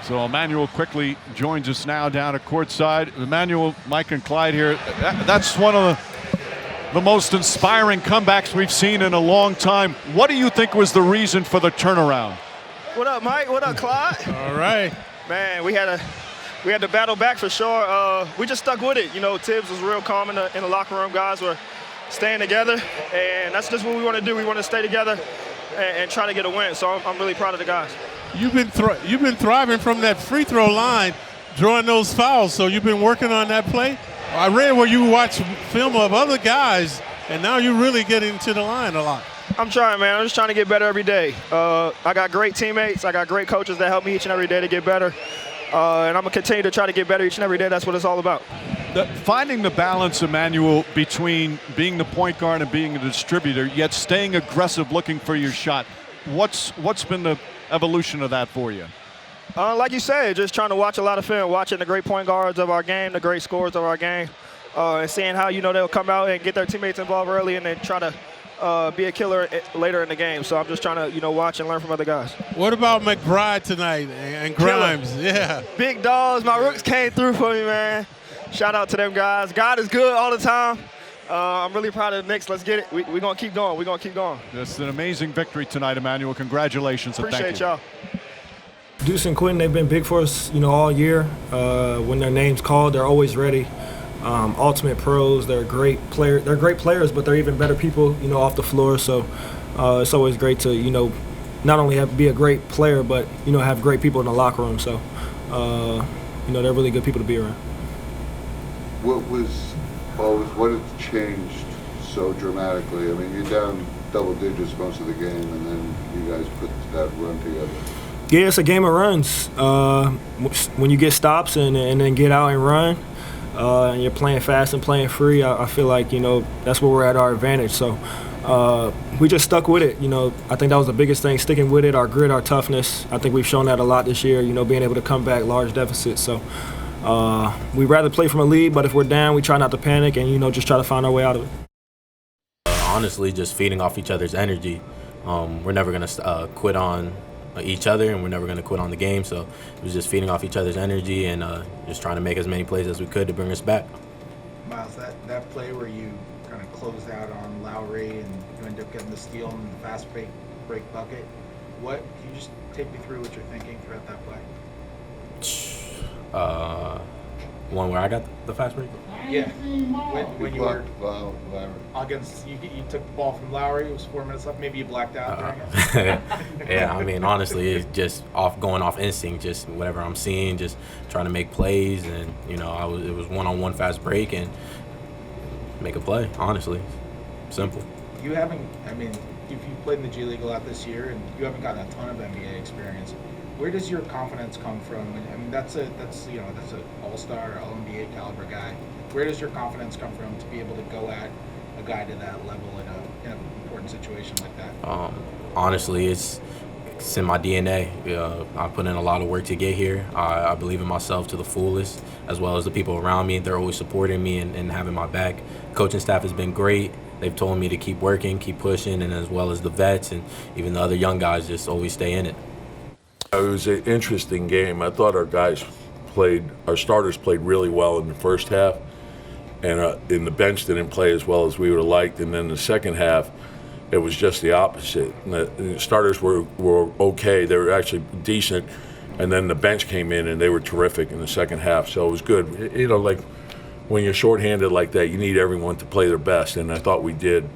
So Immanuel Quickley joins us now down at courtside. Immanuel, Mike and Clyde here. That's one of the most inspiring comebacks we've seen in a long time. What do you think was the reason for the turnaround? What up, Mike? What up, Clyde? All right. Man, we had to battle back for sure. We just stuck with it. You know, Thibs was real calm in the locker room. Guys were staying together, and that's just what we want to do. We want to stay together and try to get a win. So I'm really proud of the guys. You've been thriving from that free throw line, drawing those fouls. So you've been working on that play. I read where you watch film of other guys, and now you're really getting to the line a lot. I'm trying, man. I'm just trying to get better every day. I got great teammates. I got great coaches that help me each and every day to get better. And I'm going to continue to try to get better each and every day. That's what it's all about. Finding the balance, Immanuel, between being the point guard and being a distributor, yet staying aggressive, looking for your shot. What's been the evolution of that for you? Like you said, just trying to watch a lot of film, watching the great point guards of our game, the great scorers of our game, and seeing how, they'll come out and get their teammates involved early and then try to be a killer later in the game. So I'm just trying to, watch and learn from other guys. What about McBride tonight and Grimes? Killer. Yeah. Big dogs. My rooks came through for me, man. Shout out to them guys. God is good all the time. I'm really proud of the Knicks. Let's get it. We're going to keep going. We're going to keep going. It's an amazing victory tonight, Immanuel. Congratulations. Appreciate y'all. Deuce and Quinn, they've been big for us, all year. When their name's called, they're always ready. Ultimate pros. They're great players. They're great players, but they're even better people, off the floor. So it's always great to, not only be a great player, but have great people in the locker room. So they're really good people to be around. What has changed so dramatically? I mean, you're down double digits most of the game, and then you guys put that run together. Yeah, it's a game of runs. When you get stops and then get out and run, and you're playing fast and playing free, I feel like, that's where we're at our advantage. So we just stuck with it. I think that was the biggest thing, sticking with it, our grit, our toughness. I think we've shown that a lot this year, being able to come back large deficits. So we'd rather play from a lead, but if we're down, we try not to panic and, just try to find our way out of it. Honestly, just feeding off each other's energy. We're never going to quit on each other, and we're never going to quit on the game. So it was just feeding off each other's energy and just trying to make as many plays as we could to bring us back. Miles, that play where you kind of closed out on Lowry and you ended up getting the steal and the fast break bucket, can you just take me through what you're thinking throughout that play? One where I got the fast break? Yeah. When you were Lowry. against, you took the ball from Lowry, it was 4 minutes left, maybe you blacked out during it? Yeah, I mean, honestly, it's just going off instinct, just whatever I'm seeing, just trying to make plays, and, it was one-on-one fast break and make a play, honestly. Simple. You played in the G League a lot this year, and you haven't gotten a ton of NBA experience. Where does your confidence come from? I mean, that's an all-star, all-NBA caliber guy. Where does your confidence come from to be able to go at a guy to that level in an important situation like that? Honestly, it's in my DNA. I put in a lot of work to get here. I believe in myself to the fullest, as well as the people around me. They're always supporting me and having my back. Coaching staff has been great. They've told me to keep working, keep pushing, and as well as the vets and even the other young guys, just always stay in it. It was an interesting game. I thought our starters played really well in the first half, and in the bench didn't play as well as we would have liked. And then the second half, it was just the opposite. The starters were okay. They were actually decent, and then the bench came in and they were terrific in the second half. So it was good. Like when you're shorthanded like that, you need everyone to play their best, and I thought we did.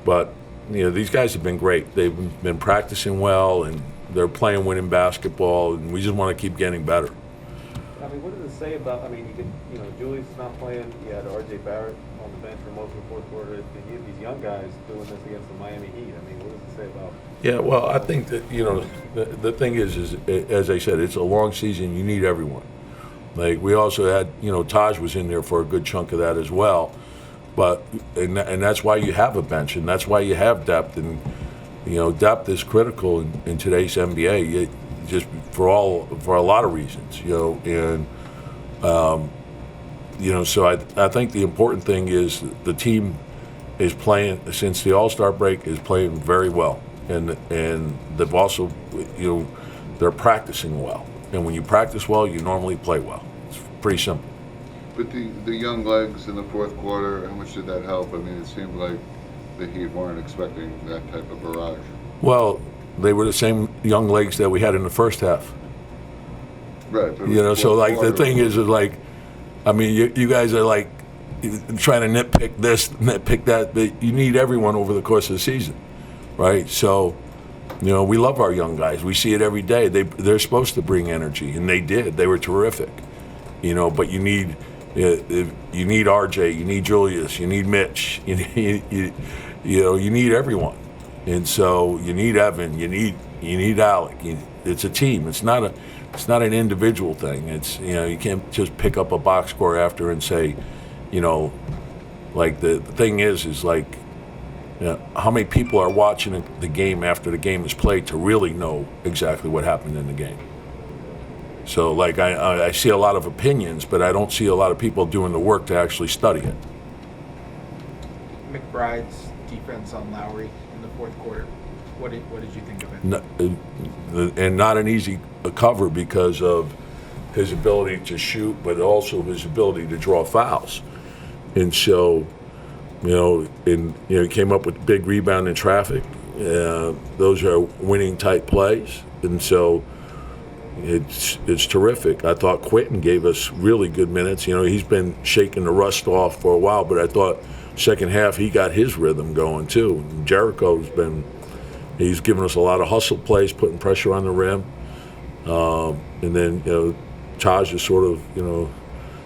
But these guys have been great. They've been practicing well, and they're playing winning basketball, and we just want to keep getting better. I mean, what does it say about, Julius not playing, you had R.J. Barrett on the bench for most of the fourth quarter, you have these young guys doing this against the Miami Heat. I mean, what does it say about? Yeah, well, I think that, the thing is, as I said, it's a long season, you need everyone. Like, we also had, Taj was in there for a good chunk of that as well, but, and that's why you have a bench, and that's why you have depth, and, depth is critical in today's NBA, just for a lot of reasons, and so I think the important thing is the team is playing since the All-Star break is playing very well, and they've also they're practicing well, And when you practice well, you normally play well. It's pretty simple. But the young legs in the fourth quarter, how much did that help? I mean, it seemed like the Heat weren't expecting that type of barrage. Well, they were the same young legs that we had in the first half. Right. But So like the thing is like, I mean, you guys are like trying to nitpick this, nitpick that, but you need everyone over the course of the season, right? So, we love our young guys. We see it every day. They're supposed to bring energy, and they did. They were terrific, but you need RJ, you need Julius, you need Mitch, you need everyone, and so you need Evan, you need Alec. It's a team. It's not an individual thing. It's you can't just pick up a box score after and say, like the thing is like, how many people are watching the game after the game is played to really know exactly what happened in the game? So like I see a lot of opinions, but I don't see a lot of people doing the work to actually study it. McBride's defense on Lowry in the fourth quarter. What did you think of it? And not an easy cover because of his ability to shoot, but also his ability to draw fouls. And so, he came up with big rebound in traffic. Those are winning type plays, and so it's terrific. I thought Quentin gave us really good minutes. He's been shaking the rust off for a while, but I thought second half he got his rhythm going too. And he's given us a lot of hustle plays, putting pressure on the rim. And then, Taj is sort of,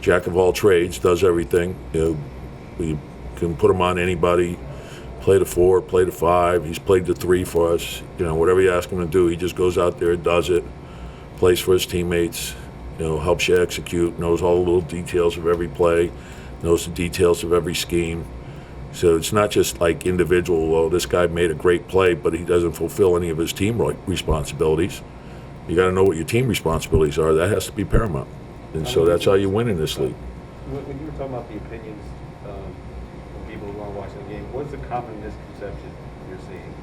jack of all trades, does everything. You can put him on anybody, play the 4, play the 5. He's played the 3 for us. Whatever you ask him to do, he just goes out there and does it, plays for his teammates, helps you execute, knows all the little details of every play, knows the details of every scheme. So it's not just like individual, this guy made a great play, but he doesn't fulfill any of his team responsibilities. You got to know what your team responsibilities are. That has to be paramount. And so that's how you win in this league. When you were talking about the opinions from people who aren't watching the game, what's the common misconception you're seeing?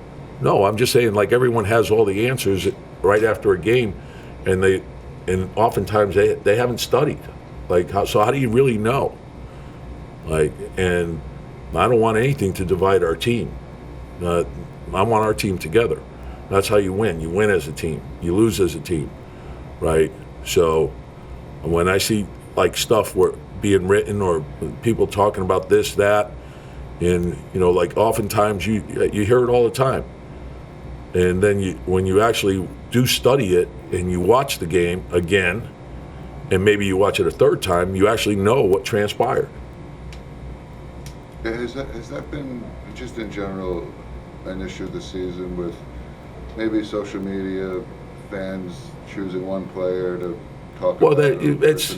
No, I'm just saying, like, everyone has all the answers right after a game, and oftentimes they haven't studied. Like, so how do you really know? Like, and I don't want anything to divide our team. I want our team together. That's how you win. You win as a team. You lose as a team, right? So when I see like stuff being written or people talking about this, that, and like oftentimes you hear it all the time, and then when you actually do study it and you watch the game again, and maybe you watch it a third time, you actually know what transpired. Has that been just in general an issue this season with maybe social media, fans choosing one player to talk about? Well, it's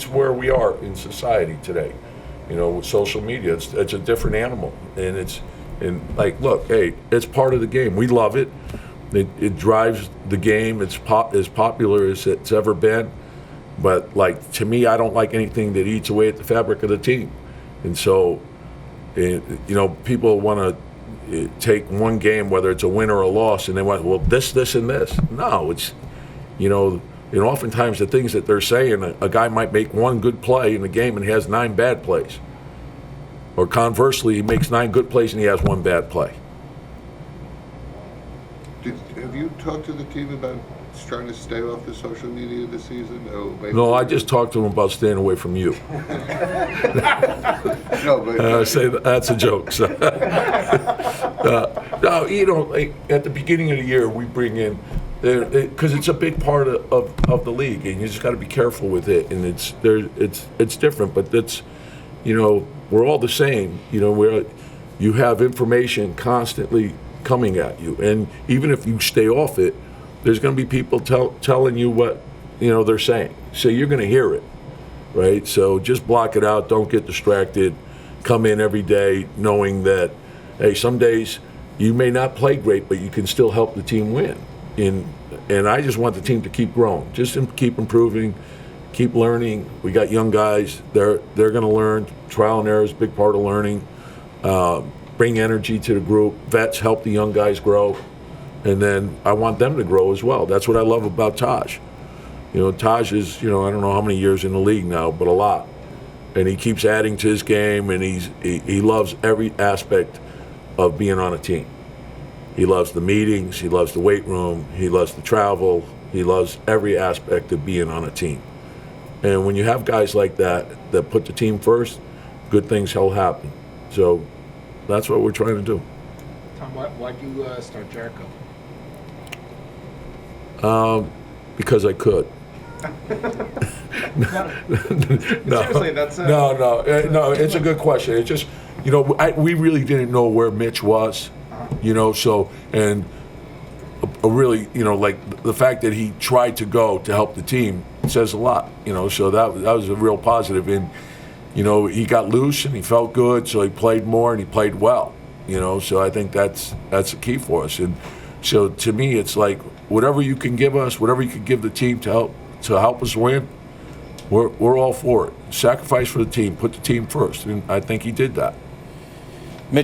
where we are in society today. With social media, it's a different animal, and like, look, hey, it's part of the game. We love it. It drives the game. It's as popular as it's ever been. But like, to me, I don't like anything that eats away at the fabric of the team. And so, people want to take one game, whether it's a win or a loss, and they want, well, this, and this. No, it's, oftentimes the things that they're saying, a guy might make one good play in the game and he has 9 bad plays. Or conversely, he makes 9 good plays and he has 1 bad play. Have you talked to the team about trying to stay off the social media this season? No, I just talked to him about staying away from you. No, but say that's a joke. So. No, like, at the beginning of the year, we bring in, because it's a big part of the league, and you just got to be careful with it. And it's different, but that's, we're all the same. You have information constantly coming at you, and even if you stay off it, there's going to be people telling you what they're saying. So you're going to hear it, right? So just block it out. Don't get distracted. Come in every day knowing that, hey, some days you may not play great, but you can still help the team win. And I just want the team to keep growing, just keep improving, keep learning. We got young guys. They're going to learn. Trial and error is a big part of learning. Bring energy to the group. Vets help the young guys grow. And then I want them to grow as well. That's what I love about Taj. Taj is, I don't know how many years in the league now, but a lot. And he keeps adding to his game, and he loves every aspect of being on a team. He loves the meetings, he loves the weight room, he loves the travel, he loves every aspect of being on a team. And when you have guys like that put the team first, good things will happen. So that's what we're trying to do. Tom, why'd you start Jericho? Because I could. No, seriously, that's no. It's a good question. It's just, we really didn't know where Mitch was, So and really, like the fact that he tried to go to help the team says a lot, So that was a real positive. And he got loose and he felt good, so he played more and he played well, So I think that's the key for us. And so to me, it's like whatever you can give us, whatever you can give the team to help us win, we're all for it. Sacrifice for the team, put the team first, and I think he did that.